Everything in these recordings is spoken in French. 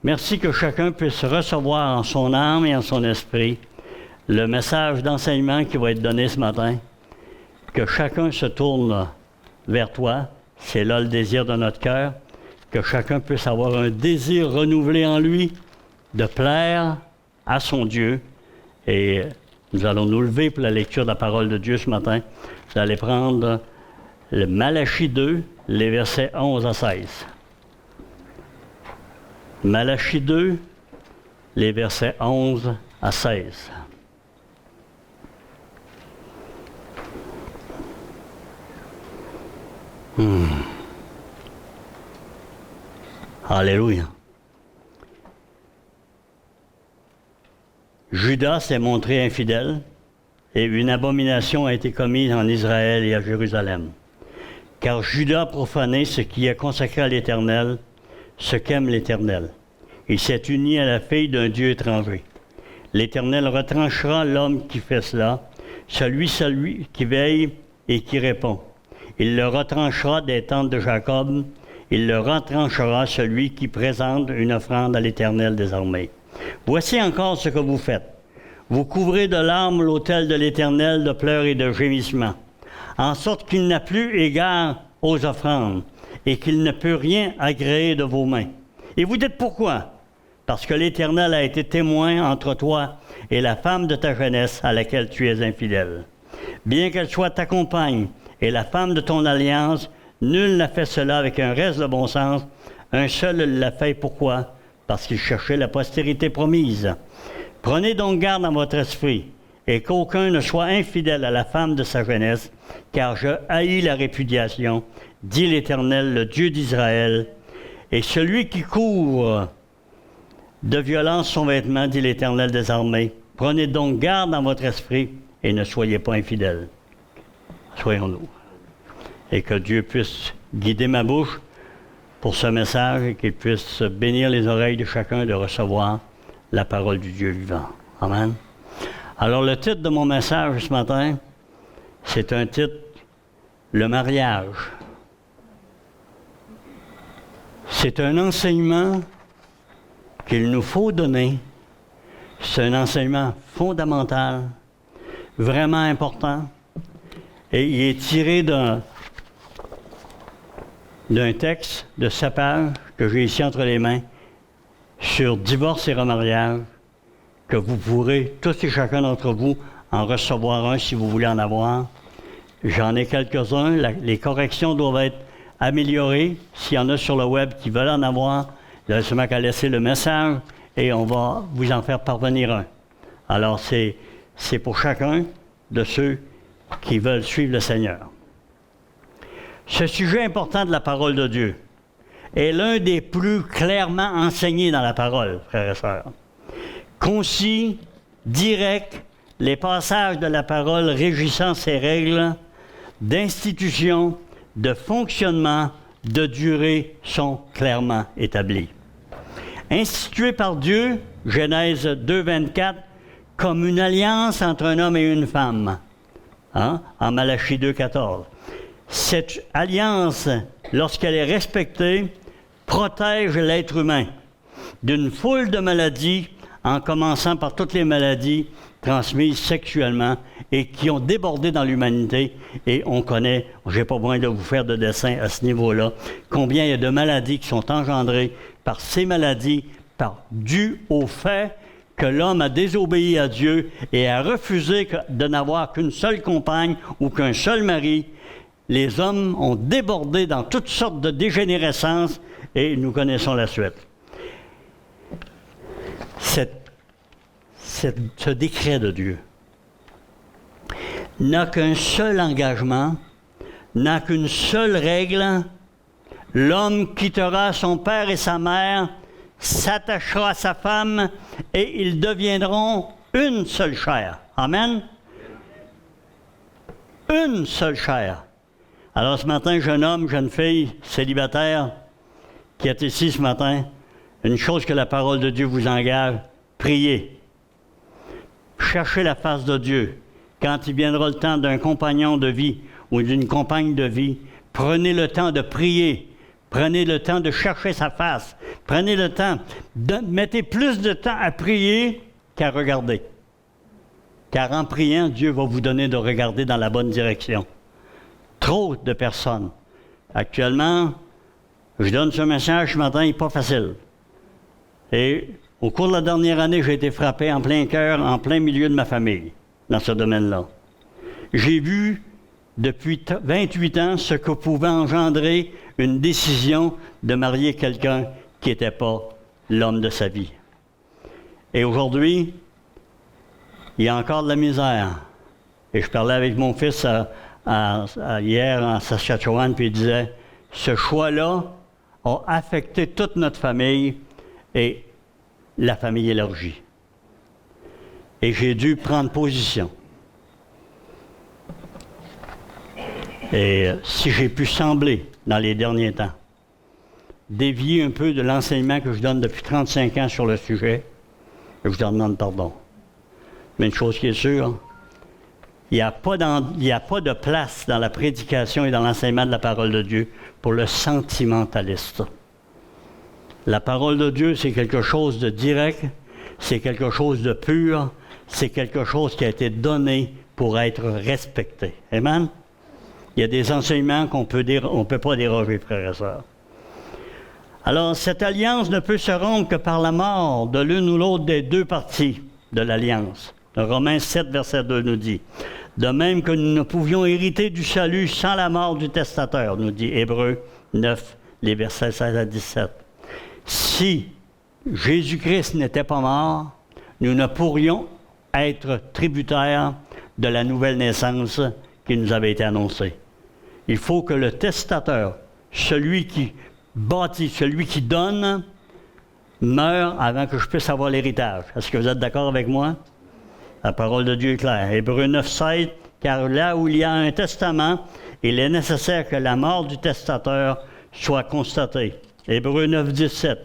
Merci que chacun puisse recevoir en son âme et en son esprit le message d'enseignement qui va être donné ce matin. Que chacun se tourne vers toi. C'est là le désir de notre cœur. Que chacun puisse avoir un désir renouvelé en lui de plaire à son Dieu. Et nous allons nous lever pour la lecture de la parole de Dieu ce matin. Vous allez prendre le Malachie 2, les versets 11 à 16. Malachie 2, les versets 11 à 16. Alléluia. Judas s'est montré infidèle et une abomination a été commise en Israël et à Jérusalem. Car Judas a profané ce qui est consacré à l'Éternel, ce qu'aime l'Éternel. Il s'est uni à la fille d'un Dieu étranger. L'Éternel retranchera l'homme qui fait cela, celui qui veille et qui répond. Il le retranchera des tentes de Jacob, il le retranchera celui qui présente une offrande à l'Éternel des armées. Voici encore ce que vous faites. Vous couvrez de larmes l'autel de l'Éternel de pleurs et de gémissements, en sorte qu'il n'a plus égard aux offrandes et qu'il ne peut rien agréer de vos mains. Et vous dites pourquoi? Parce que l'Éternel a été témoin entre toi et la femme de ta jeunesse à laquelle tu es infidèle. Bien qu'elle soit ta compagne et la femme de ton alliance, nul n'a fait cela avec un reste de bon sens. Un seul l'a fait. Pourquoi? Parce qu'il cherchait la postérité promise. Prenez donc garde à votre esprit, et qu'aucun ne soit infidèle à la femme de sa jeunesse, car je haïs la répudiation, dit l'Éternel, le Dieu d'Israël. Et celui qui couvre de violence son vêtement, dit l'Éternel des armées. Prenez donc garde à votre esprit, et ne soyez pas infidèles. Soyons-nous. Et que Dieu puisse guider ma bouche pour ce message et qu'il puisse bénir les oreilles de chacun de recevoir la parole du Dieu vivant. Amen. Alors, le titre de mon message ce matin, c'est un titre, le mariage. C'est un enseignement qu'il nous faut donner. C'est un enseignement fondamental, vraiment important. Et il est tiré d'un texte de 7 pages que j'ai ici entre les mains sur divorce et remariage, que vous pourrez, tous et chacun d'entre vous, en recevoir un si vous voulez en avoir. J'en ai quelques-uns. Les corrections doivent être améliorées. S'il y en a sur le web qui veulent en avoir, il y a seulement qu'à laisser le message et on va vous en faire parvenir un. Alors, c'est pour chacun de ceux qui veulent suivre le Seigneur. Ce sujet important de la parole de Dieu est l'un des plus clairement enseignés dans la parole, frères et sœurs. Concis, direct, les passages de la parole régissant ces règles d'institution, de fonctionnement, de durée sont clairement établis. Institué par Dieu, Genèse 2, 24, comme une alliance entre un homme et une femme, en Malachie 2, 14. Cette alliance, lorsqu'elle est respectée, protège l'être humain d'une foule de maladies, en commençant par toutes les maladies transmises sexuellement et qui ont débordé dans l'humanité. Et on connaît, je n'ai pas besoin de vous faire de dessin à ce niveau-là, combien il y a de maladies qui sont engendrées par ces maladies, dû au fait que l'homme a désobéi à Dieu et a refusé de n'avoir qu'une seule compagne ou qu'un seul mari. Les hommes ont débordé dans toutes sortes de dégénérescences et nous connaissons la suite. Ce décret de Dieu n'a qu'un seul engagement, n'a qu'une seule règle. L'homme quittera son père et sa mère, s'attachera à sa femme et ils deviendront une seule chair. Amen? Une seule chair. Alors ce matin, jeune homme, jeune fille, célibataire, qui est ici ce matin, une chose que la parole de Dieu vous engage, priez. Cherchez la face de Dieu. Quand il viendra le temps d'un compagnon de vie ou d'une compagne de vie, prenez le temps de prier Prenez le temps de chercher sa face. Prenez le temps. Mettez plus de temps à prier qu'à regarder. Car en priant, Dieu va vous donner de regarder dans la bonne direction. Trop de personnes. Actuellement, je donne ce message ce matin, il n'est pas facile. Et au cours de la dernière année, j'ai été frappé en plein cœur, en plein milieu de ma famille, dans ce domaine-là. J'ai vu, depuis 28 ans, ce que pouvait engendrer une décision de marier quelqu'un qui n'était pas l'homme de sa vie. Et aujourd'hui, il y a encore de la misère. Et je parlais avec mon fils hier en Saskatchewan, puis il disait, ce choix-là a affecté toute notre famille et la famille élargie. Et j'ai dû prendre position. Et si j'ai pu sembler, dans les derniers temps, dévier un peu de l'enseignement que je donne depuis 35 ans sur le sujet, je vous en demande pardon. Mais une chose qui est sûre, il n'y a pas de place dans la prédication et dans l'enseignement de la parole de Dieu pour le sentimentaliste. La parole de Dieu, c'est quelque chose de direct, c'est quelque chose de pur, c'est quelque chose qui a été donné pour être respecté. Amen? Il y a des enseignements qu'on ne peut pas déroger, frères et sœurs. Alors, cette alliance ne peut se rompre que par la mort de l'une ou l'autre des deux parties de l'alliance. Romains 7, verset 2 nous dit. De même que nous ne pouvions hériter du salut sans la mort du testateur, nous dit Hébreux 9, les versets 16 à 17. Si Jésus-Christ n'était pas mort, nous ne pourrions être tributaires de la nouvelle naissance qui nous avait été annoncée. Il faut que le testateur, celui qui bâtit, celui qui donne, meure avant que je puisse avoir l'héritage. Est-ce que vous êtes d'accord avec moi? La parole de Dieu est claire. Hébreux 9, 7, car là où il y a un testament, il est nécessaire que la mort du testateur soit constatée. Hébreux 9, 17.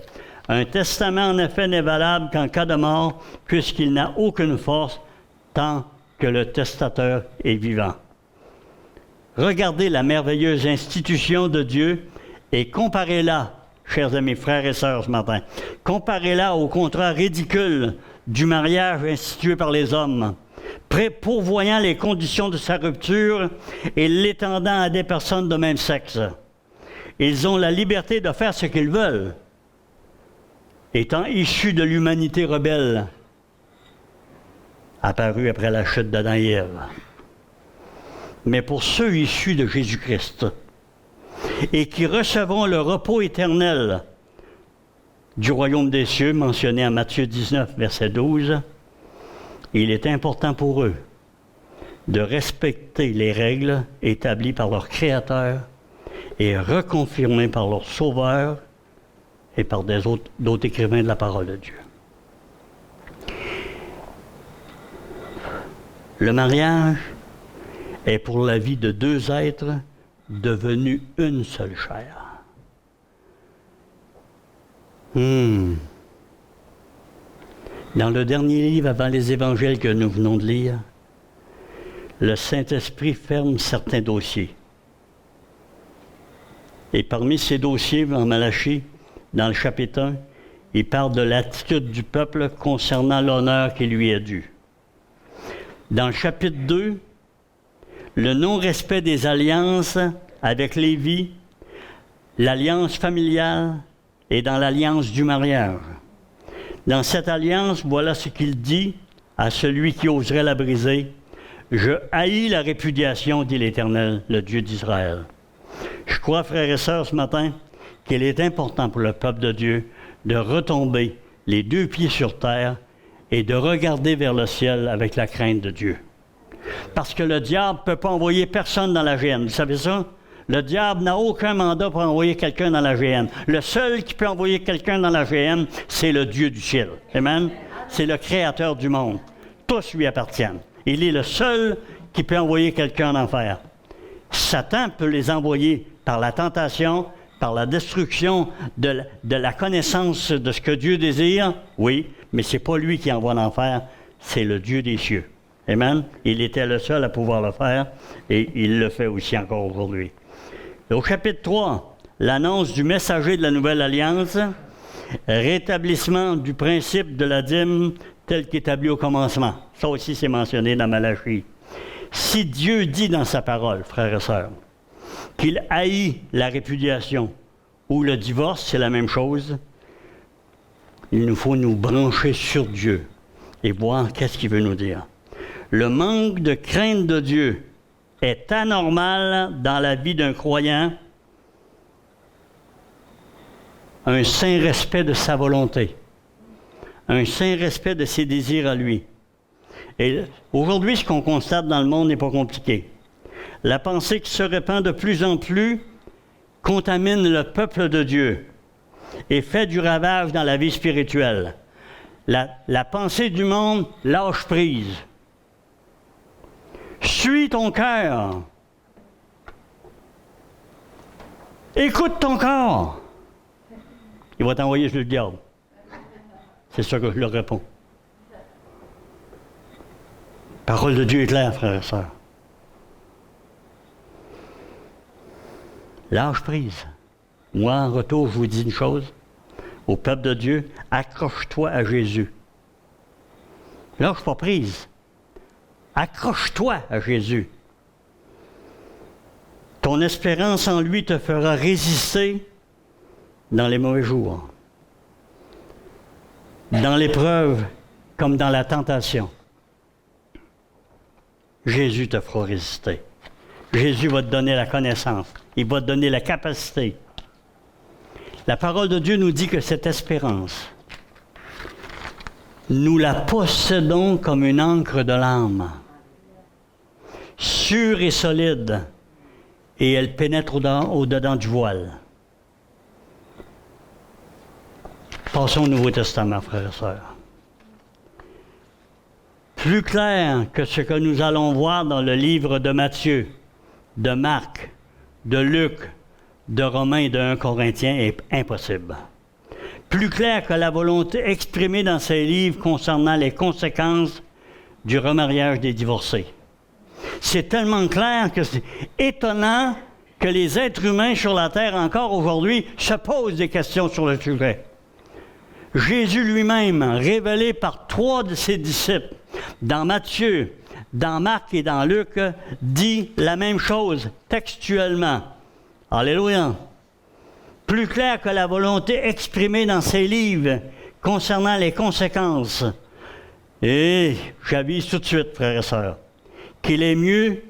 Un testament, en effet, n'est valable qu'en cas de mort, puisqu'il n'a aucune force tant que le testateur est vivant. Regardez la merveilleuse institution de Dieu et comparez-la, chers amis, frères et sœurs, ce matin. Comparez-la au contrat ridicule du mariage institué par les hommes, pourvoyant les conditions de sa rupture et l'étendant à des personnes de même sexe. Ils ont la liberté de faire ce qu'ils veulent, étant issus de l'humanité rebelle, apparue après la chute d'Adam et Ève. Mais pour ceux issus de Jésus-Christ et qui recevront le repos éternel du royaume des cieux, mentionné en Matthieu 19, verset 12, il est important pour eux de respecter les règles établies par leur Créateur et reconfirmées par leur Sauveur et par d'autres écrivains de la parole de Dieu. Le mariage est pour la vie de deux êtres devenus une seule chair. Dans le dernier livre avant les évangiles que nous venons de lire, le Saint-Esprit ferme certains dossiers. Et parmi ces dossiers, en Malachie, dans le chapitre 1, il parle de l'attitude du peuple concernant l'honneur qui lui est dû. Dans le chapitre 2, le non-respect des alliances avec Lévi, l'alliance familiale et dans l'alliance du mariage. Dans cette alliance, voilà ce qu'il dit à celui qui oserait la briser. « Je haïs la répudiation, dit l'Éternel, le Dieu d'Israël. » Je crois, frères et sœurs, ce matin, qu'il est important pour le peuple de Dieu de retomber les deux pieds sur terre et de regarder vers le ciel avec la crainte de Dieu. Parce que le diable ne peut pas envoyer personne dans la géhenne. Vous savez ça? Le diable n'a aucun mandat pour envoyer quelqu'un dans la géhenne. Le seul qui peut envoyer quelqu'un dans la géhenne, c'est le Dieu du ciel. Amen? C'est le Créateur du monde. Tous lui appartiennent. Il est le seul qui peut envoyer quelqu'un en enfer. Satan peut les envoyer par la tentation, par la destruction de la connaissance de ce que Dieu désire, oui, mais ce n'est pas lui qui envoie l'enfer, c'est le Dieu des cieux. Amen? Il était le seul à pouvoir le faire et il le fait aussi encore aujourd'hui. Au chapitre 3, l'annonce du messager de la Nouvelle Alliance, rétablissement du principe de la dîme tel qu'établi au commencement. Ça aussi, c'est mentionné dans Malachie. Si Dieu dit dans sa parole, frères et sœurs, qu'il haït la répudiation ou le divorce, c'est la même chose, il nous faut nous brancher sur Dieu et voir qu'est-ce qu'il veut nous dire. Le manque de crainte de Dieu est anormal dans la vie d'un croyant, un saint respect de sa volonté, un saint respect de ses désirs à lui. Et aujourd'hui, ce qu'on constate dans le monde n'est pas compliqué. La pensée qui se répand de plus en plus contamine le peuple de Dieu et fait du ravage dans la vie spirituelle. La pensée du monde lâche prise. Suis ton cœur. Écoute ton corps. Il va t'envoyer sur le diable. C'est ça que je leur réponds. La parole de Dieu est claire, frères et sœurs. Lâche prise. Moi, en retour, je vous dis une chose. Au peuple de Dieu, accroche-toi à Jésus. Lâche pas prise. Accroche-toi à Jésus. Ton espérance en lui te fera résister dans les mauvais jours, dans l'épreuve comme dans la tentation. Jésus te fera résister. Jésus va te donner la connaissance. Il va te donner la capacité. La parole de Dieu nous dit que cette espérance, nous la possédons comme une encre de l'âme, sûre et solide, et elle pénètre au-dedans du voile. Passons au Nouveau Testament, frères et sœurs. Plus clair que ce que nous allons voir dans le livre de Matthieu, de Marc, de Luc, de Romains et de 1 Corinthiens est impossible. Plus clair que la volonté exprimée dans ces livres concernant les conséquences du remariage des divorcés. C'est tellement clair que c'est étonnant que les êtres humains sur la terre encore aujourd'hui se posent des questions sur le sujet. Jésus lui-même, révélé par 3 de ses disciples, dans Matthieu, dans Marc et dans Luc, dit la même chose textuellement. Alléluia! Plus clair que la volonté exprimée dans ses livres concernant les conséquences. Et j'avise tout de suite, frères et sœurs, qu'il est mieux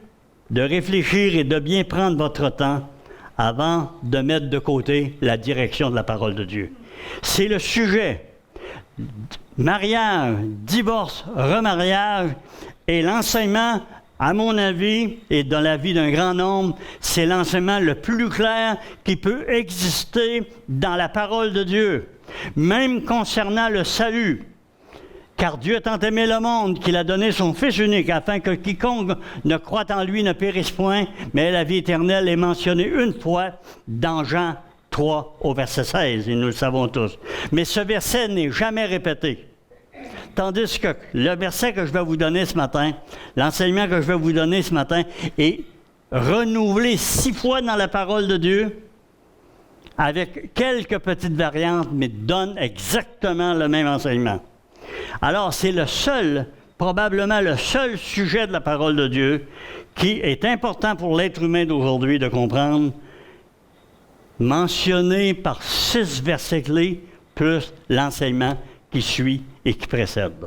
de réfléchir et de bien prendre votre temps avant de mettre de côté la direction de la parole de Dieu. C'est le sujet. Mariage, divorce, remariage et l'enseignement, à mon avis, et dans la vie d'un grand nombre, c'est l'enseignement le plus clair qui peut exister dans la parole de Dieu, même concernant le salut. Car Dieu a tant aimé le monde qu'il a donné son Fils unique, afin que quiconque ne croit en lui ne périsse point, mais la vie éternelle est mentionnée une fois dans Jean 3 au verset 16, et nous le savons tous. Mais ce verset n'est jamais répété. Tandis que le verset que je vais vous donner ce matin, l'enseignement que je vais vous donner ce matin, est renouvelé 6 fois dans la parole de Dieu, avec quelques petites variantes, mais donne exactement le même enseignement. Alors, c'est le seul, probablement le seul sujet de la parole de Dieu qui est important pour l'être humain d'aujourd'hui de comprendre, mentionné par 6 versets clés, plus l'enseignement qui suit et qui précède.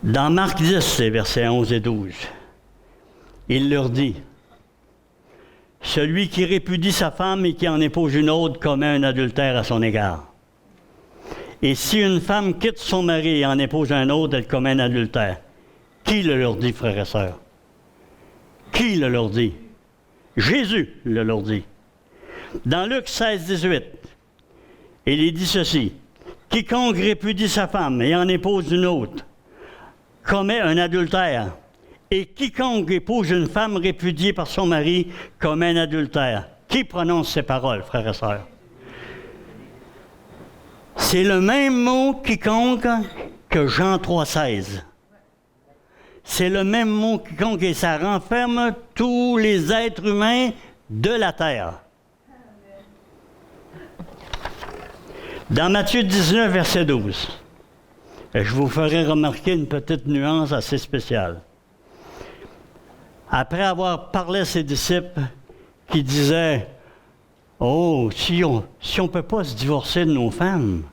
Dans Marc 10, les versets 11 et 12, il leur dit, « Celui qui répudie sa femme et qui en épouse une autre commet un adultère à son égard. Et si une femme quitte son mari et en épouse un autre, elle commet un adultère. » Qui le leur dit, frères et sœurs? Qui le leur dit? Jésus le leur dit. Dans Luc 16, 18, il est dit ceci, « Quiconque répudie sa femme et en épouse une autre commet un adultère. Et quiconque épouse une femme répudiée par son mari commet un adultère. » Qui prononce ces paroles, frères et sœurs? C'est le même mot quiconque que Jean 3,16. C'est le même mot quiconque et ça renferme tous les êtres humains de la terre. Dans Matthieu 19, verset 12, je vous ferai remarquer une petite nuance assez spéciale. Après avoir parlé à ses disciples qui disaient « Oh, si on ne peut pas se divorcer de nos femmes,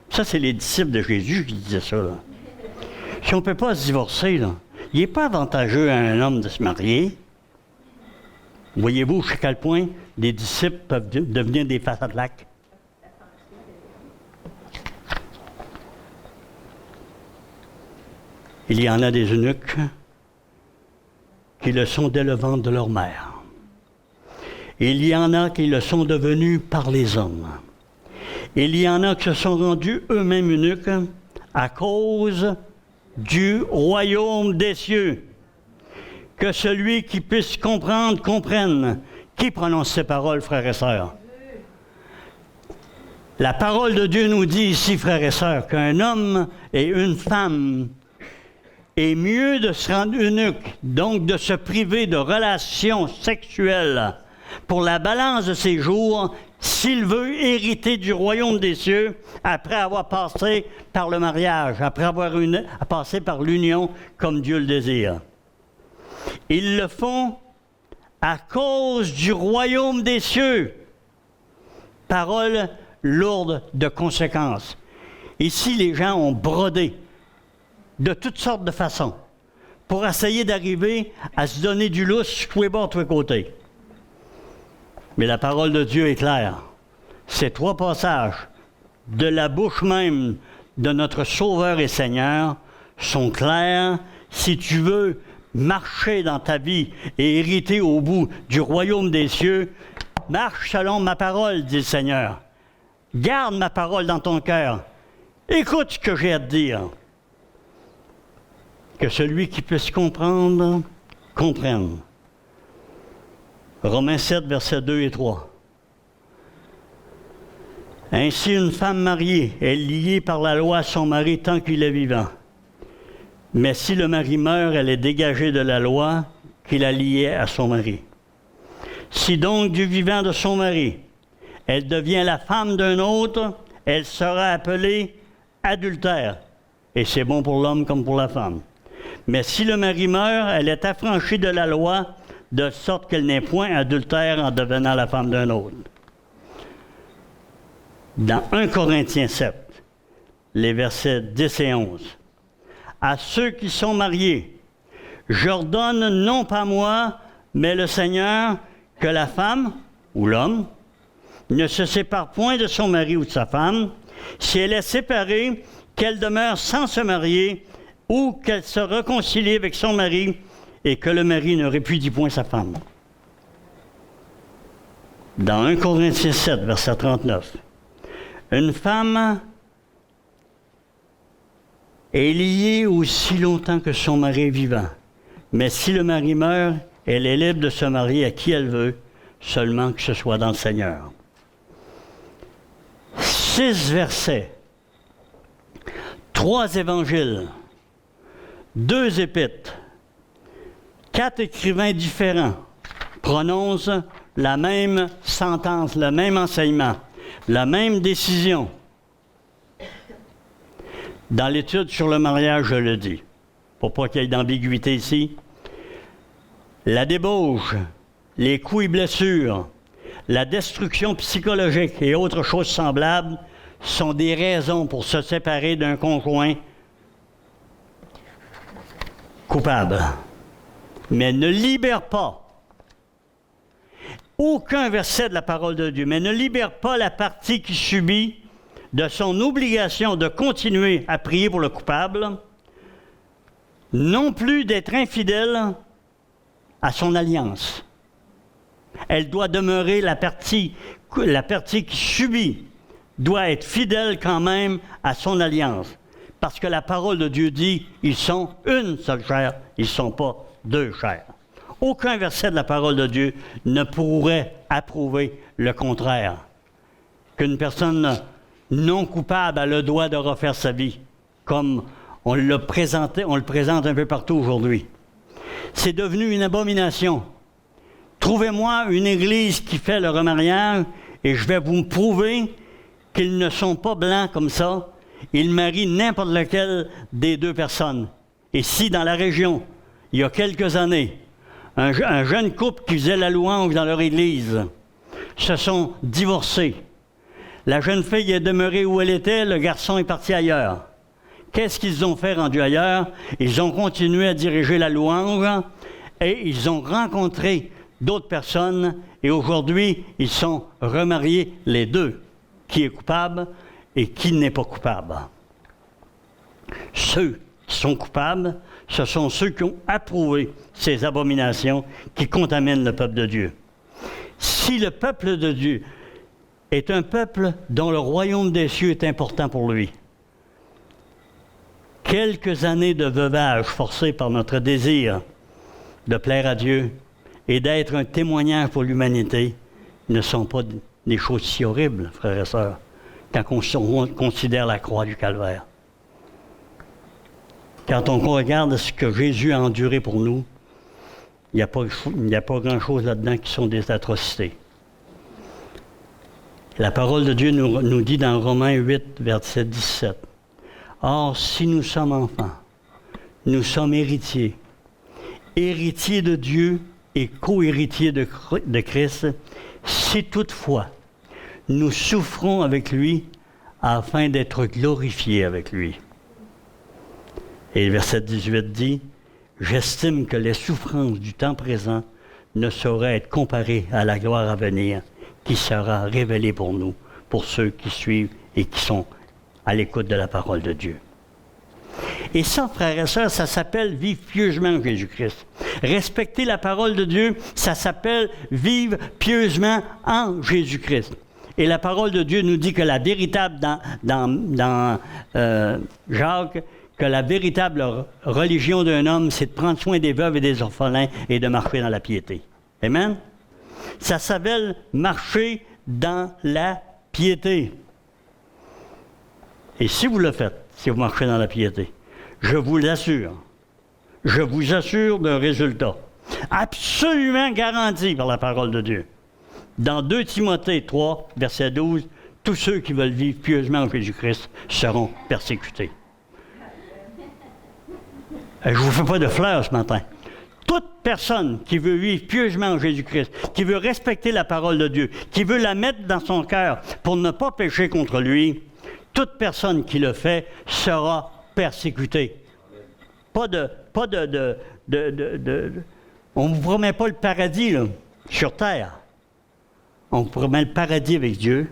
ça c'est les disciples de Jésus qui disaient ça, là. Si on ne peut pas se divorcer, là, il n'est pas avantageux à un homme de se marier. » Voyez-vous jusqu'à quel point les disciples peuvent devenir des fatalacs? Il y en a des eunuques qui le sont dès le ventre de leur mère. Il y en a qui le sont devenus par les hommes. Il y en a qui se sont rendus eux-mêmes eunuques à cause du royaume des cieux. Que celui qui puisse comprendre, comprenne. Qui prononce ces paroles, frères et sœurs? La parole de Dieu nous dit ici, frères et sœurs, qu'un homme et une femme est mieux de se rendre eunuque, donc de se priver de relations sexuelles pour la balance de ses jours, s'il veut hériter du royaume des cieux, après avoir passé par le mariage, après avoir passé par l'union comme Dieu le désire. Ils le font à cause du royaume des cieux. Parole lourde de conséquences. Ici, les gens ont brodé de toutes sortes de façons pour essayer d'arriver à se donner du lousse tous les bords, tous les côtés. Mais la parole de Dieu est claire. Ces trois passages de la bouche même de notre Sauveur et Seigneur sont clairs. Si tu veux marcher dans ta vie et hériter au bout du royaume des cieux, marche selon ma parole, dit le Seigneur. Garde ma parole dans ton cœur. Écoute ce que j'ai à te dire. Que celui qui puisse comprendre, comprenne. Romains 7, versets 2 et 3. Ainsi, une femme mariée est liée par la loi à son mari tant qu'il est vivant. Mais si le mari meurt, elle est dégagée de la loi qui la liait à son mari. Si donc du vivant de son mari, elle devient la femme d'un autre, elle sera appelée adultère. Et c'est bon pour l'homme comme pour la femme. Mais si le mari meurt, elle est affranchie de la loi, de sorte qu'elle n'est point adultère en devenant la femme d'un autre. Dans 1 Corinthiens 7, les versets 10 et 11. À ceux qui sont mariés, j'ordonne non pas moi, mais le Seigneur, que la femme ou l'homme ne se sépare point de son mari ou de sa femme. Si elle est séparée, qu'elle demeure sans se marier ou qu'elle se réconcilie avec son mari et que le mari ne répudie point sa femme. Dans 1 Corinthiens 7, verset 39, une femme est liée aussi longtemps que son mari est vivant. Mais si le mari meurt, elle est libre de se marier à qui elle veut, seulement que ce soit dans le Seigneur. 6 versets, 3 évangiles, 2 épîtres, 4 écrivains différents prononcent la même sentence, le même enseignement, la même décision. Dans l'étude sur le mariage, je le dis, pour pas qu'il y ait d'ambiguïté ici. La débauche, les coups et blessures, la destruction psychologique et autres choses semblables sont des raisons pour se séparer d'un conjoint coupable. Mais ne libère pas aucun verset de la parole de Dieu, mais ne libère pas la partie qui subit de son obligation de continuer à prier pour le coupable, non plus d'être infidèle à son alliance. Elle doit demeurer la partie qui subit, doit être fidèle quand même à son alliance. Parce que la parole de Dieu dit, ils sont une seule chair, ils ne sont pas deux chairs. Aucun verset de la parole de Dieu ne pourrait approuver le contraire. Qu'une personne non coupable a le droit de refaire sa vie, comme on le présente un peu partout aujourd'hui. C'est devenu une abomination. Trouvez-moi une église qui fait le remariage et je vais vous prouver qu'ils ne sont pas blancs comme ça. Ils marient n'importe lequel des deux personnes. Et si dans la région, il y a quelques années, un jeune couple qui faisait la louange dans leur église se sont divorcés. La jeune fille est demeurée où elle était, le garçon est parti ailleurs. Qu'est-ce qu'ils ont fait rendu ailleurs? Ils ont continué à diriger la louange et ils ont rencontré d'autres personnes et aujourd'hui, ils sont remariés les deux. Qui est coupable et qui n'est pas coupable? Ceux qui sont coupables, ce sont ceux qui ont approuvé ces abominations qui contaminent le peuple de Dieu. Si le peuple de Dieu est un peuple dont le royaume des cieux est important pour lui, quelques années de veuvage forcé par notre désir de plaire à Dieu et d'être un témoignage pour l'humanité ne sont pas des choses si horribles, frères et sœurs, quand on considère la croix du Calvaire. Quand on regarde ce que Jésus a enduré pour nous, il n'y a pas grand-chose là-dedans qui sont des atrocités. La parole de Dieu nous dit dans Romains 8, verset 17, « Or, si nous sommes enfants, nous sommes héritiers, héritiers de Dieu et co-héritiers de Christ, si toutefois nous souffrons avec lui afin d'être glorifiés avec lui. » Et le verset 18 dit, « J'estime que les souffrances du temps présent ne sauraient être comparées à la gloire à venir qui sera révélée pour nous, pour ceux qui suivent et qui sont à l'écoute de la parole de Dieu. » Et ça, frères et sœurs, ça s'appelle vivre pieusement en Jésus-Christ. Respecter la parole de Dieu, ça s'appelle vivre pieusement en Jésus-Christ. Et la parole de Dieu nous dit que la véritable, dans Jacques, que la véritable religion d'un homme, c'est de prendre soin des veuves et des orphelins et de marcher dans la piété. Amen? Ça s'appelle marcher dans la piété. Et si vous le faites, si vous marchez dans la piété, je vous assure d'un résultat absolument garanti par la parole de Dieu. Dans 2 Timothée 3, verset 12, tous ceux qui veulent vivre pieusement en Jésus-Christ seront persécutés. Je ne vous fais pas de fleurs ce matin. Toute personne qui veut vivre pieusement en Jésus-Christ, qui veut respecter la parole de Dieu, qui veut la mettre dans son cœur pour ne pas pécher contre lui, toute personne qui le fait sera persécutée. On ne vous promet pas le paradis là, sur terre. On vous promet le paradis avec Dieu,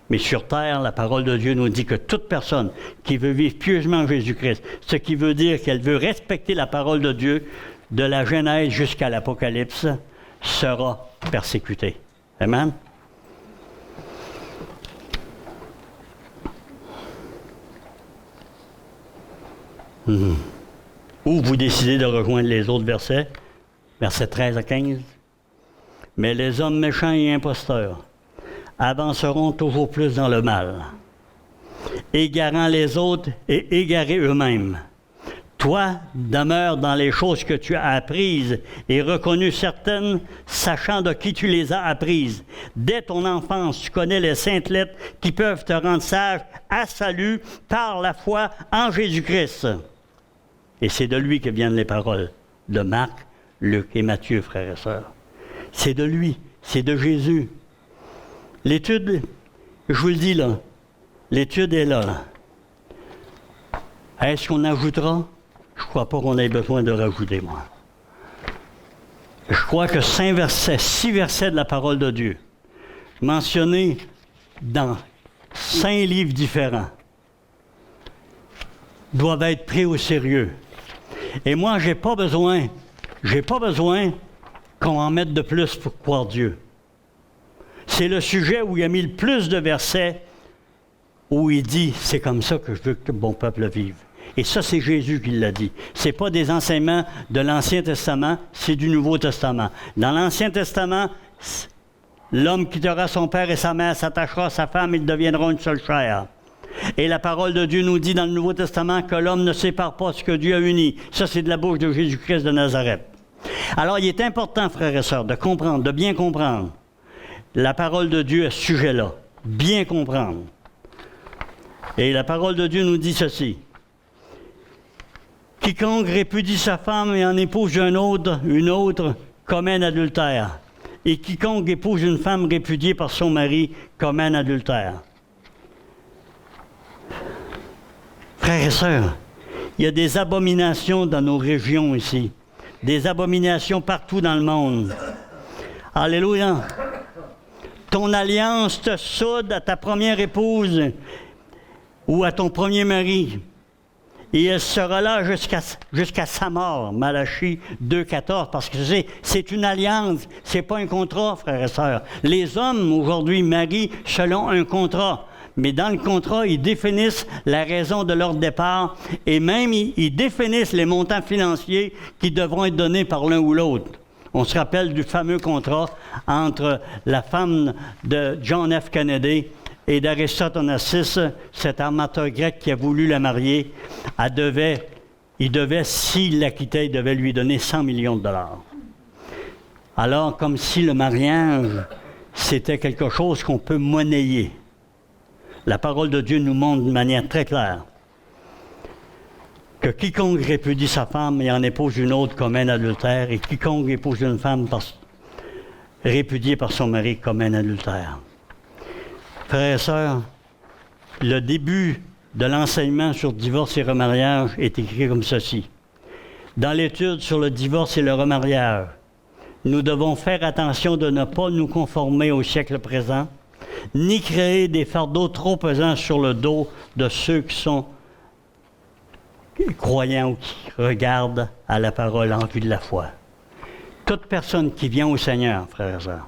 mais sur terre, la parole de Dieu nous dit que toute personne qui veut vivre pieusement en Jésus-Christ, ce qui veut dire qu'elle veut respecter la parole de Dieu, de la Genèse jusqu'à l'Apocalypse, sera persécutée. Amen? Ou vous décidez de rejoindre les autres versets, versets 13 à 15. Mais les hommes méchants et imposteurs avanceront toujours plus dans le mal, égarant les autres et égarés eux-mêmes. Toi, demeure dans les choses que tu as apprises et reconnues certaines, sachant de qui tu les as apprises. Dès ton enfance, tu connais les saintes lettres qui peuvent te rendre sage à salut par la foi en Jésus-Christ. Et c'est de lui que viennent les paroles de Marc, Luc et Matthieu, frères et sœurs. C'est de lui, c'est de Jésus. L'étude, je vous le dis là, l'étude est là. Est-ce qu'on ajoutera? Je ne crois pas qu'on ait besoin de rajouter, moi. Je crois que 6 versets de la parole de Dieu, mentionnés dans 5 livres différents, doivent être pris au sérieux. Et moi, j'ai pas besoin qu'on en mette de plus pour croire Dieu. C'est le sujet où il a mis le plus de versets, où il dit, c'est comme ça que je veux que mon peuple vive. Et ça, c'est Jésus qui l'a dit. C'est pas des enseignements de l'Ancien Testament, c'est du Nouveau Testament. Dans l'Ancien Testament, l'homme quittera son père et sa mère, s'attachera à sa femme, ils deviendront une seule chair. Et la parole de Dieu nous dit dans le Nouveau Testament que l'homme ne sépare pas ce que Dieu a uni. Ça, c'est de la bouche de Jésus-Christ de Nazareth. Alors, il est important, frères et sœurs, de comprendre, de bien comprendre la parole de Dieu à ce sujet-là. Bien comprendre. Et la parole de Dieu nous dit ceci. Quiconque répudie sa femme et en épouse une autre, commet un adultère. Et quiconque épouse une femme répudiée par son mari, commet un adultère. Frères et sœurs, il y a des abominations dans nos régions ici. Des abominations partout dans le monde. Alléluia. Ton alliance te soude à ta première épouse ou à ton premier mari. Et elle sera là jusqu'à sa mort. Malachie 2,14, parce que c'est une alliance, c'est pas un contrat, frères et sœurs. Les hommes, aujourd'hui, marient selon un contrat. Mais dans le contrat, ils définissent la raison de leur départ et même ils définissent les montants financiers qui devront être donnés par l'un ou l'autre. On se rappelle du fameux contrat entre la femme de John F. Kennedy et d'Aristote Onassis, cet armateur grec qui a voulu la marier. S'il la quittait, il devait lui donner 100 millions de dollars. Alors, comme si le mariage, c'était quelque chose qu'on peut monnayer. La parole de Dieu nous montre de manière très claire que quiconque répudie sa femme et en épouse une autre commet un adultère, et quiconque épouse une femme répudiée par son mari commet un adultère. Frères et sœurs, le début de l'enseignement sur divorce et remariage est écrit comme ceci. Dans l'étude sur le divorce et le remariage, nous devons faire attention de ne pas nous conformer au siècle présent, ni créer des fardeaux trop pesants sur le dos de ceux qui sont croyants ou qui regardent à la parole en vue de la foi. Toute personne qui vient au Seigneur, frères et sœurs,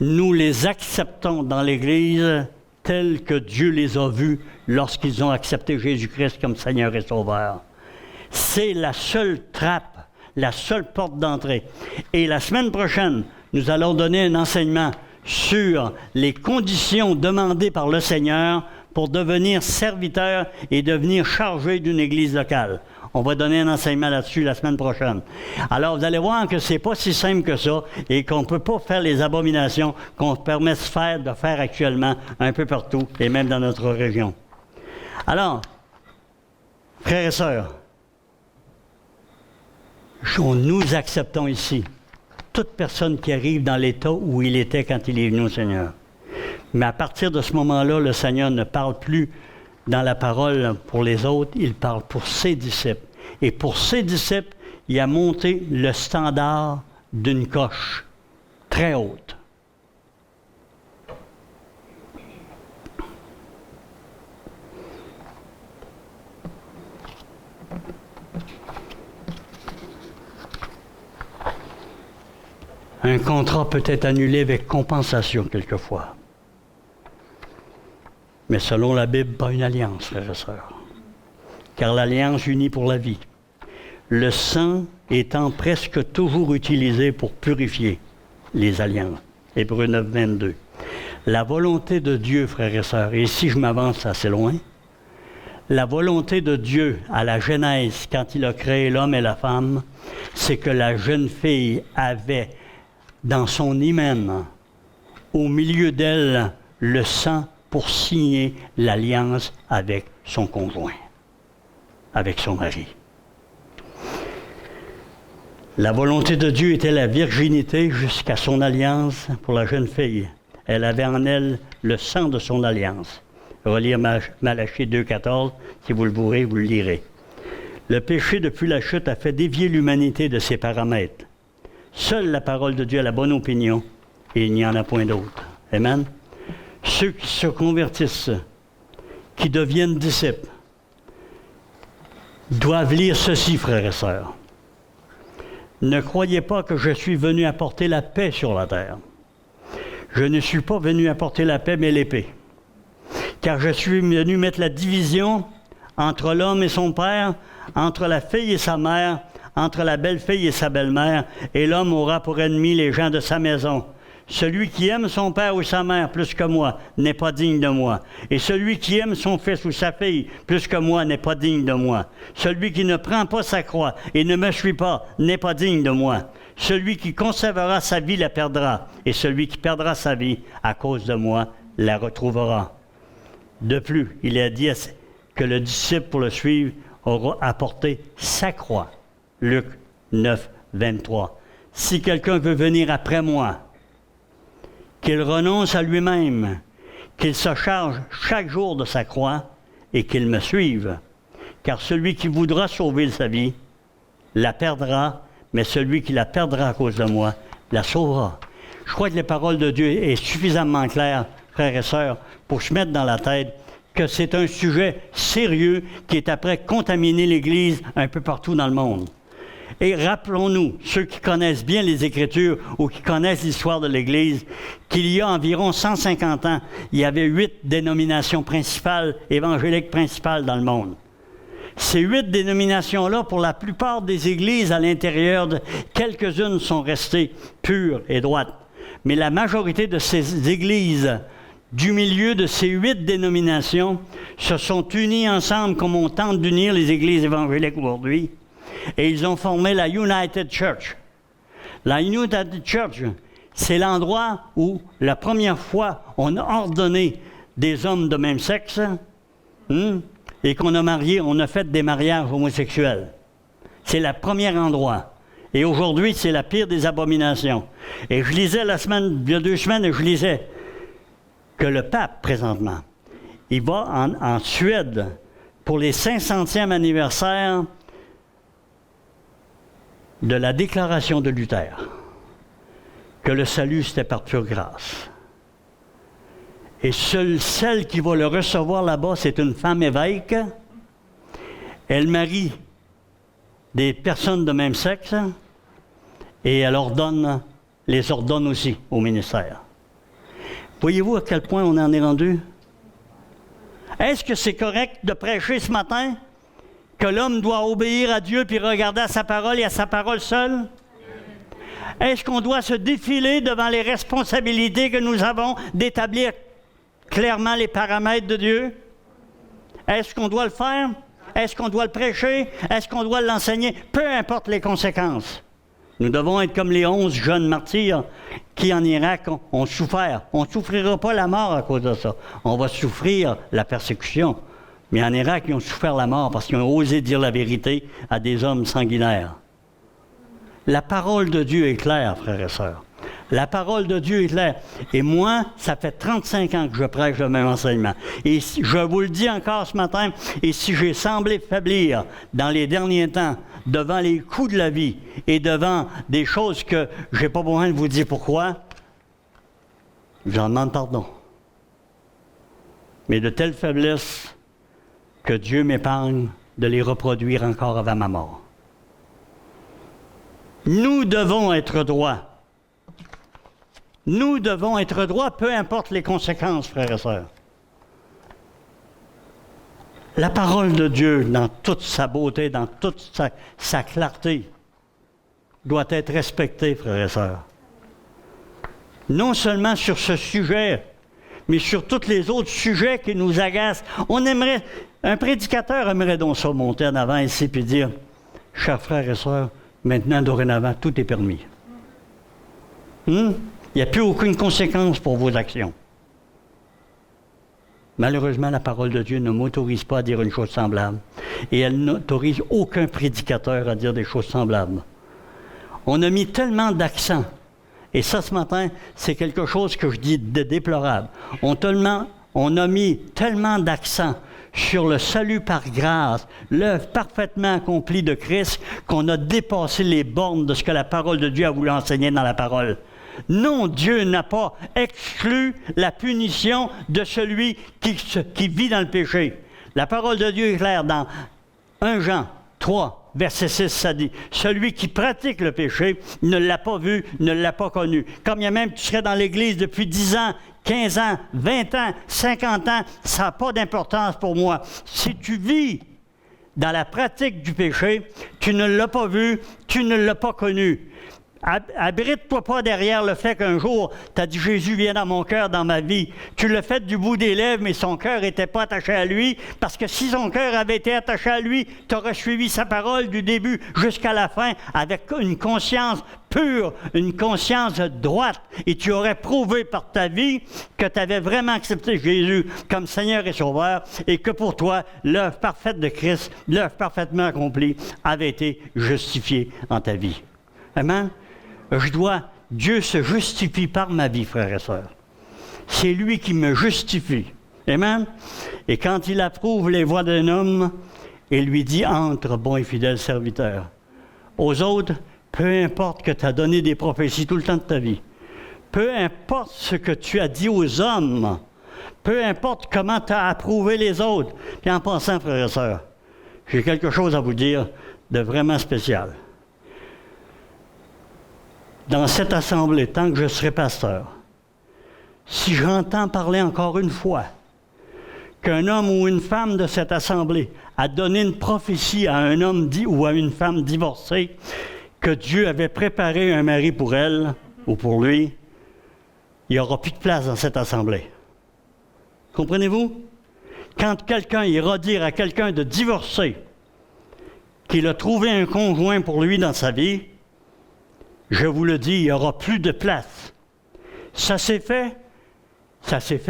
nous les acceptons dans l'Église tels que Dieu les a vus lorsqu'ils ont accepté Jésus-Christ comme Seigneur et Sauveur. C'est la seule trappe, la seule porte d'entrée. Et la semaine prochaine, nous allons donner un enseignement sur les conditions demandées par le Seigneur pour devenir serviteur et devenir chargé d'une église locale. On va donner un enseignement là-dessus la semaine prochaine. Alors, vous allez voir que c'est pas si simple que ça et qu'on ne peut pas faire les abominations qu'on permet de faire actuellement un peu partout et même dans notre région. Alors, frères et sœurs, nous acceptons ici toute personne qui arrive dans l'état où il était quand il est venu au Seigneur. Mais à partir de ce moment-là, le Seigneur ne parle plus dans la parole pour les autres, il parle pour ses disciples. Et pour ses disciples, il a monté le standard d'une coche très haute. Un contrat peut être annulé avec compensation quelquefois. Mais selon la Bible, pas une alliance, frères et sœurs. Car l'alliance unit pour la vie. Le sang étant presque toujours utilisé pour purifier les alliances. Hébreux 9, 22. La volonté de Dieu, frères et sœurs, et ici je m'avance assez loin, la volonté de Dieu à la Genèse, quand il a créé l'homme et la femme, c'est que la jeune fille avait dans son hymen, au milieu d'elle, le sang pour signer l'alliance avec son conjoint, avec son mari. La volonté de Dieu était la virginité jusqu'à son alliance pour la jeune fille. Elle avait en elle le sang de son alliance. Relire Malachie 2,14, si vous le voulez, vous le lirez. Le péché depuis la chute a fait dévier l'humanité de ses paramètres. Seule la parole de Dieu a la bonne opinion et il n'y en a point d'autre. Amen. Ceux qui se convertissent, qui deviennent disciples, doivent lire ceci, frères et sœurs. Ne croyez pas que je suis venu apporter la paix sur la terre. Je ne suis pas venu apporter la paix, mais l'épée. Car je suis venu mettre la division entre l'homme et son père, entre la fille et sa mère, entre la belle-fille et sa belle-mère, et l'homme aura pour ennemi les gens de sa maison. Celui qui aime son père ou sa mère plus que moi n'est pas digne de moi. Et celui qui aime son fils ou sa fille plus que moi n'est pas digne de moi. Celui qui ne prend pas sa croix et ne me suit pas n'est pas digne de moi. Celui qui conservera sa vie la perdra, et celui qui perdra sa vie à cause de moi la retrouvera. De plus, il est dit que le disciple pour le suivre aura apporté sa croix. Luc 9, 23. Si quelqu'un veut venir après moi, qu'il renonce à lui-même, qu'il se charge chaque jour de sa croix et qu'il me suive. Car celui qui voudra sauver sa vie la perdra, mais celui qui la perdra à cause de moi la sauvera. Je crois que les paroles de Dieu est suffisamment claires, frères et sœurs, pour se mettre dans la tête que c'est un sujet sérieux qui est après contaminer l'Église un peu partout dans le monde. Et rappelons-nous, ceux qui connaissent bien les Écritures ou qui connaissent l'histoire de l'Église, qu'il y a environ 150 ans, il y avait 8 dénominations principales, évangéliques principales dans le monde. Ces 8 dénominations-là, pour la plupart des églises à l'intérieur, quelques-unes sont restées pures et droites. Mais la majorité de ces églises du milieu de ces 8 dénominations se sont unies ensemble comme on tente d'unir les églises évangéliques aujourd'hui. Et ils ont formé la United Church. La United Church, c'est l'endroit où, la première fois, on a ordonné des hommes de même sexe et qu'on a marié, on a fait des mariages homosexuels. C'est le premier endroit. Et aujourd'hui, c'est la pire des abominations. Et je lisais il y a 2 semaines, je lisais que le pape, présentement, il va en Suède pour les 500e anniversaire de la déclaration de Luther, que le salut, c'était par pure grâce. Et seule celle qui va le recevoir là-bas, c'est une femme évêque. Elle marie des personnes de même sexe et elle les ordonne aussi au ministère. Voyez-vous à quel point on en est rendu? Est-ce que c'est correct de prêcher ce matin que l'homme doit obéir à Dieu puis regarder à sa parole et à sa parole seule? Est-ce qu'on doit se défiler devant les responsabilités que nous avons d'établir clairement les paramètres de Dieu? Est-ce qu'on doit le faire? Est-ce qu'on doit le prêcher? Est-ce qu'on doit l'enseigner? Peu importe les conséquences. Nous devons être comme les 11 jeunes martyrs qui, en Irak, ont souffert. On ne souffrira pas la mort à cause de ça. On va souffrir la persécution. Mais en Irak, ils ont souffert la mort parce qu'ils ont osé dire la vérité à des hommes sanguinaires. La parole de Dieu est claire, frères et sœurs. La parole de Dieu est claire. Et moi, ça fait 35 ans que je prêche le même enseignement. Et je vous le dis encore ce matin, et si j'ai semblé faiblir dans les derniers temps, devant les coups de la vie et devant des choses que je n'ai pas besoin de vous dire pourquoi, j'en demande pardon. Mais de telles faiblesses que Dieu m'épargne de les reproduire encore avant ma mort. Nous devons être droits. Nous devons être droits, peu importe les conséquences, frères et sœurs. La parole de Dieu, dans toute sa beauté, dans toute sa clarté, doit être respectée, frères et sœurs. Non seulement sur ce sujet, mais sur tous les autres sujets qui nous agacent. Un prédicateur aimerait donc ça monter en avant ici et dire, chers frères et sœurs, maintenant, dorénavant, tout est permis. Il n'y a plus aucune conséquence pour vos actions. Malheureusement, la parole de Dieu ne m'autorise pas à dire une chose semblable. Et elle n'autorise aucun prédicateur à dire des choses semblables. On a mis tellement d'accent, et ça, ce matin, c'est quelque chose que je dis de déplorable. On a mis tellement d'accent sur le salut par grâce, l'œuvre parfaitement accomplie de Christ, qu'on a dépassé les bornes de ce que la parole de Dieu a voulu enseigner dans la parole. Non, Dieu n'a pas exclu la punition de celui qui vit dans le péché. La parole de Dieu est claire dans 1 Jean 3, verset 6, ça dit « Celui qui pratique le péché ne l'a pas vu, ne l'a pas connu. » Comme il y a même, tu serais dans l'Église depuis 10 ans, 15 ans, 20 ans, 50 ans, ça n'a pas d'importance pour moi. Si tu vis dans la pratique du péché, tu ne l'as pas vu, tu ne l'as pas connu. Abrite-toi pas derrière le fait qu'un jour, tu as dit Jésus vient dans mon cœur, dans ma vie. Tu l'as fait du bout des lèvres, mais son cœur n'était pas attaché à lui, parce que si son cœur avait été attaché à lui, tu aurais suivi sa parole du début jusqu'à la fin avec une conscience pure, une conscience droite, et tu aurais prouvé par ta vie que tu avais vraiment accepté Jésus comme Seigneur et Sauveur, et que pour toi, l'œuvre parfaite de Christ, l'œuvre parfaitement accomplie, avait été justifiée en ta vie. Amen? Dieu se justifie par ma vie, frères et sœurs. C'est lui qui me justifie. Amen? Et quand il approuve les voies d'un homme, il lui dit, entre, bon et fidèle serviteur. Aux autres, peu importe que tu as donné des prophéties tout le temps de ta vie, peu importe ce que tu as dit aux hommes, peu importe comment tu as approuvé les autres. Puis en passant, frères et sœurs, j'ai quelque chose à vous dire de vraiment spécial. Dans cette assemblée, tant que je serai pasteur, si j'entends parler encore une fois qu'un homme ou une femme de cette assemblée a donné une prophétie à un homme ou à une femme divorcée, que Dieu avait préparé un mari pour elle ou pour lui, il n'y aura plus de place dans cette assemblée. Comprenez-vous? Quand quelqu'un ira dire à quelqu'un de divorcer qu'il a trouvé un conjoint pour lui dans sa vie, je vous le dis, il n'y aura plus de place. Ça s'est fait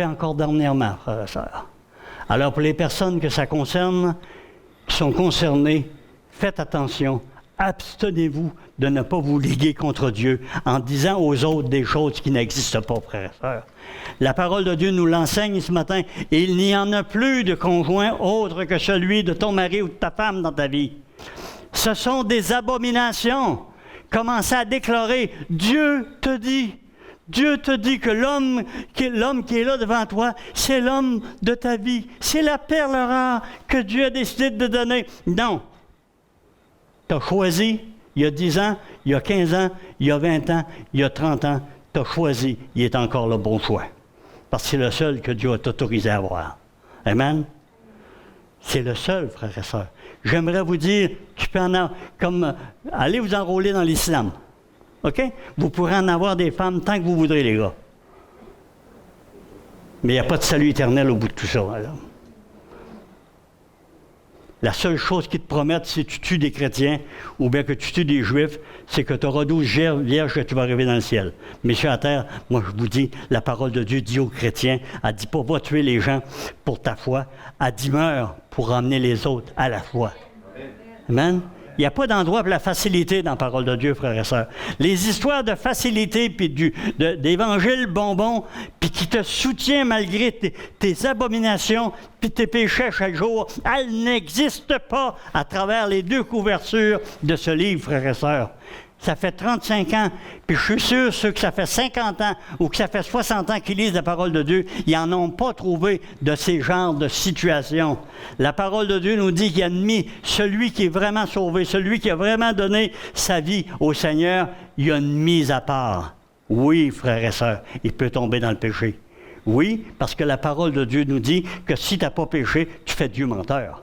encore dernièrement, frères et sœurs. Alors pour les personnes que ça concerne, qui sont concernées, faites attention. Abstenez-vous de ne pas vous liguer contre Dieu en disant aux autres des choses qui n'existent pas, frères et sœurs. La parole de Dieu nous l'enseigne ce matin. Il n'y en a plus de conjoint autre que celui de ton mari ou de ta femme dans ta vie. Ce sont des abominations. Commencez à déclarer, Dieu te dit que l'homme qui est là devant toi, c'est l'homme de ta vie. C'est la perle rare que Dieu a décidé de donner. Non. Tu as choisi, il y a 10 ans, il y a 15 ans, il y a 20 ans, il y a 30 ans, tu as choisi, il est encore le bon choix. Parce que c'est le seul que Dieu a autorisé à avoir. Amen? C'est le seul, frères et sœurs. J'aimerais vous dire, tu peux en avoir, allez vous enrôler dans l'islam. OK? Vous pourrez en avoir des femmes tant que vous voudrez, les gars. Mais il n'y a pas de salut éternel au bout de tout ça. Alors. La seule chose qu'ils te promettent, si tu tues des chrétiens ou bien que tu tues des juifs, c'est que tu auras 12 vierges que tu vas arriver dans le ciel. Mais sur la terre, moi je vous dis, la parole de Dieu dit aux chrétiens, elle dit pas va tuer les gens pour ta foi, elle dit meurs pour emmener les autres à la foi. Amen? Il n'y a pas d'endroit pour la facilité dans la parole de Dieu, frères et sœurs. Les histoires de facilité puis d'évangile bonbon, puis qui te soutient malgré tes abominations puis tes péchés chaque jour, elles n'existent pas à travers les 2 couvertures de ce livre, frères et sœurs. Ça fait 35 ans, puis je suis sûr, ceux que ça fait 50 ans ou que ça fait 60 ans qu'ils lisent la parole de Dieu, ils n'en ont pas trouvé de ces genres de situations. La parole de Dieu nous dit qu'il y a mis celui qui est vraiment sauvé, celui qui a vraiment donné sa vie au Seigneur, il y a une mise à part. Oui, frères et sœurs, il peut tomber dans le péché. Oui, parce que la parole de Dieu nous dit que si tu n'as pas péché, tu fais Dieu menteur.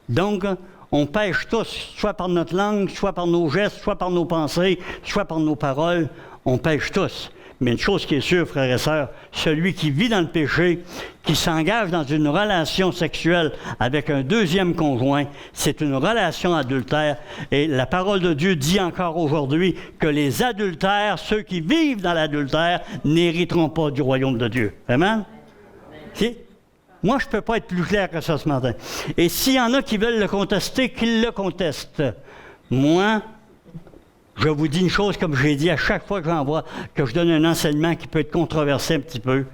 Donc, on pêche tous, soit par notre langue, soit par nos gestes, soit par nos pensées, soit par nos paroles. On pêche tous. Mais une chose qui est sûre, frères et sœurs, celui qui vit dans le péché, qui s'engage dans une relation sexuelle avec un deuxième conjoint, c'est une relation adultère. Et la parole de Dieu dit encore aujourd'hui que les adultères, ceux qui vivent dans l'adultère, n'hériteront pas du royaume de Dieu. Amen? Si? Moi, je ne peux pas être plus clair que ça ce matin. Et s'il y en a qui veulent le contester, qu'ils le contestent. Moi, je vous dis une chose, comme j'ai dit à chaque fois que je donne un enseignement qui peut être controversé un petit peu.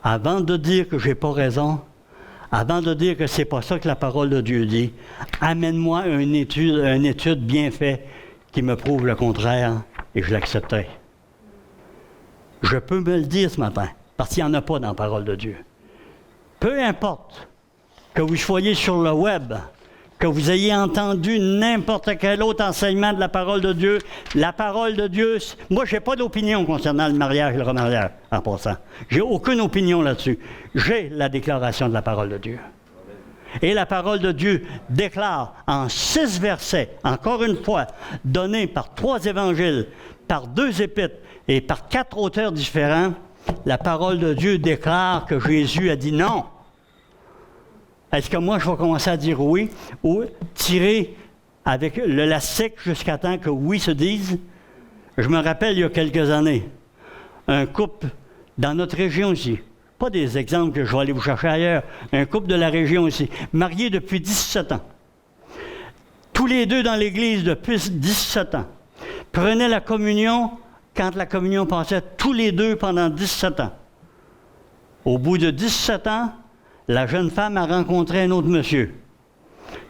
Avant de dire que je n'ai pas raison, avant de dire que c'est pas ça que la parole de Dieu dit, amène-moi une étude bien faite qui me prouve le contraire et je l'accepterai. Je peux me le dire ce matin, parce qu'il n'y en a pas dans la parole de Dieu. Peu importe que vous soyez sur le web, que vous ayez entendu n'importe quel autre enseignement de la parole de Dieu, moi, je n'ai pas d'opinion concernant le mariage et le remariage, en passant. J'ai aucune opinion là-dessus. J'ai la déclaration de la parole de Dieu. Et la parole de Dieu déclare en 6 versets, encore une fois, donnés par 3 évangiles, par 2 épîtres et par 4 auteurs différents, la parole de Dieu déclare que Jésus a dit non. Est-ce que moi, je vais commencer à dire oui ou tirer avec le lastique jusqu'à temps que oui se dise? Je me rappelle, il y a quelques années, un couple dans notre région ici, pas des exemples que je vais aller vous chercher ailleurs, un couple de la région ici, marié depuis 17 ans, tous les deux dans l'Église depuis 17 ans, prenaient la communion quand la communion passait, tous les deux pendant 17 ans. Au bout de 17 ans, la jeune femme a rencontré un autre monsieur,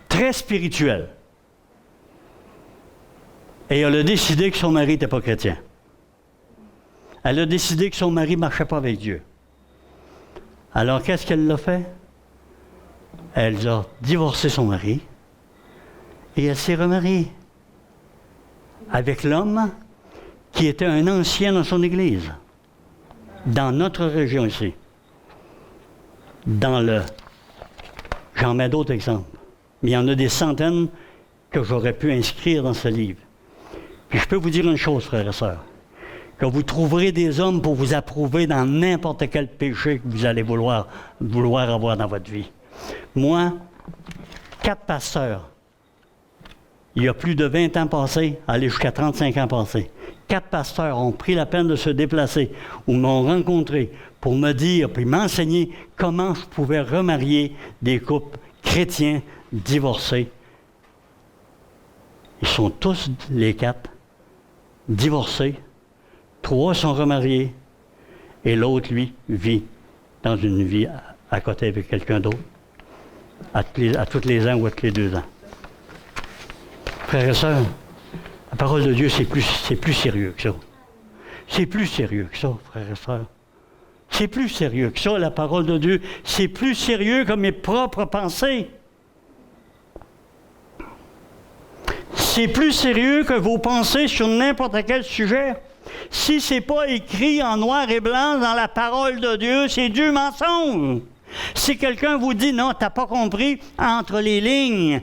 très spirituel. Et elle a décidé que son mari n'était pas chrétien. Elle a décidé que son mari ne marchait pas avec Dieu. Alors, qu'est-ce qu'elle a fait? Elle a divorcé son mari et elle s'est remariée avec l'homme qui était un ancien dans son Église, dans notre région ici. J'en mets d'autres exemples, mais il y en a des centaines que j'aurais pu inscrire dans ce livre. Puis je peux vous dire une chose, frères et sœurs, que vous trouverez des hommes pour vous approuver dans n'importe quel péché que vous allez vouloir avoir dans votre vie. Moi, 4 pasteurs, il y a plus de 20 ans passés, aller jusqu'à 35 ans passés, 4 pasteurs ont pris la peine de se déplacer ou m'ont rencontré pour me dire, puis m'enseigner comment je pouvais remarier des couples chrétiens divorcés. Ils sont tous, les 4, divorcés. 3 sont remariés et l'autre, lui, vit dans une vie à côté avec quelqu'un d'autre, à tous les ans ou à tous les 2 ans. Frères et sœurs, la parole de Dieu, c'est plus sérieux que ça. C'est plus sérieux que ça, frères et sœurs. C'est plus sérieux que ça, la parole de Dieu. C'est plus sérieux que mes propres pensées. C'est plus sérieux que vos pensées sur n'importe quel sujet. Si ce n'est pas écrit en noir et blanc dans la parole de Dieu, c'est du mensonge. Si quelqu'un vous dit « Non, tu n'as pas compris », entre les lignes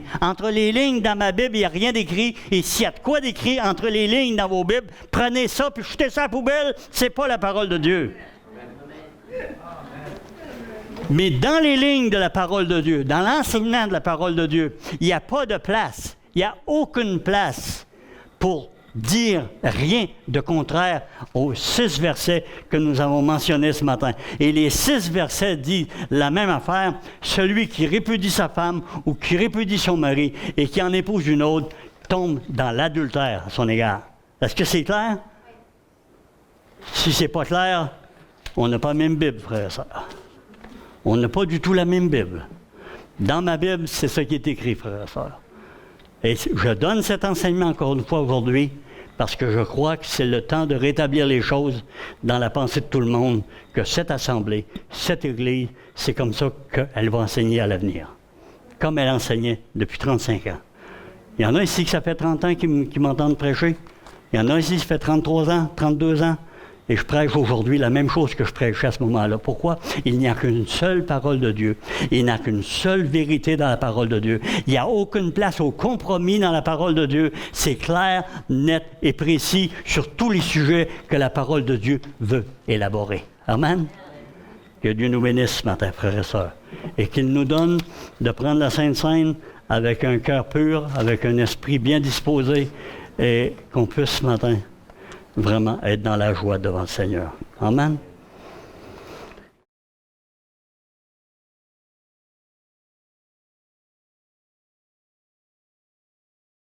dans ma Bible, il n'y a rien d'écrit. Et s'il y a de quoi d'écrit entre les lignes dans vos Bibles, prenez ça puis jetez ça à la poubelle, ce n'est pas la parole de Dieu. Mais dans les lignes de la parole de Dieu, dans l'enseignement de la parole de Dieu, il n'y a pas de place, il n'y a aucune place pour dire rien de contraire aux 6 versets que nous avons mentionnés ce matin. Et les 6 versets disent la même affaire. Celui qui répudie sa femme ou qui répudie son mari et qui en épouse une autre tombe dans l'adultère à son égard. Est-ce que c'est clair? Si c'est pas clair, on n'a pas la même Bible, frère et sœurs. On n'a pas du tout la même Bible. Dans ma Bible, c'est ce qui est écrit, frère et sœurs. Et je donne cet enseignement encore une fois aujourd'hui parce que je crois que c'est le temps de rétablir les choses dans la pensée de tout le monde, que cette assemblée, cette Église, c'est comme ça qu'elle va enseigner à l'avenir, comme elle enseignait depuis 35 ans. Il y en a ici qui ça fait 30 ans qui m'entendent prêcher. Il y en a ici qui ça fait 33 ans, 32 ans. Et je prêche aujourd'hui la même chose que je prêchais à ce moment-là. Pourquoi? Il n'y a qu'une seule parole de Dieu. Il n'y a qu'une seule vérité dans la parole de Dieu. Il n'y a aucune place au compromis dans la parole de Dieu. C'est clair, net et précis sur tous les sujets que la parole de Dieu veut élaborer. Amen? Que Dieu nous bénisse ce matin, frères et sœurs. Et qu'il nous donne de prendre la Sainte Seine avec un cœur pur, avec un esprit bien disposé, et qu'on puisse ce matin vraiment être dans la joie devant le Seigneur. Amen.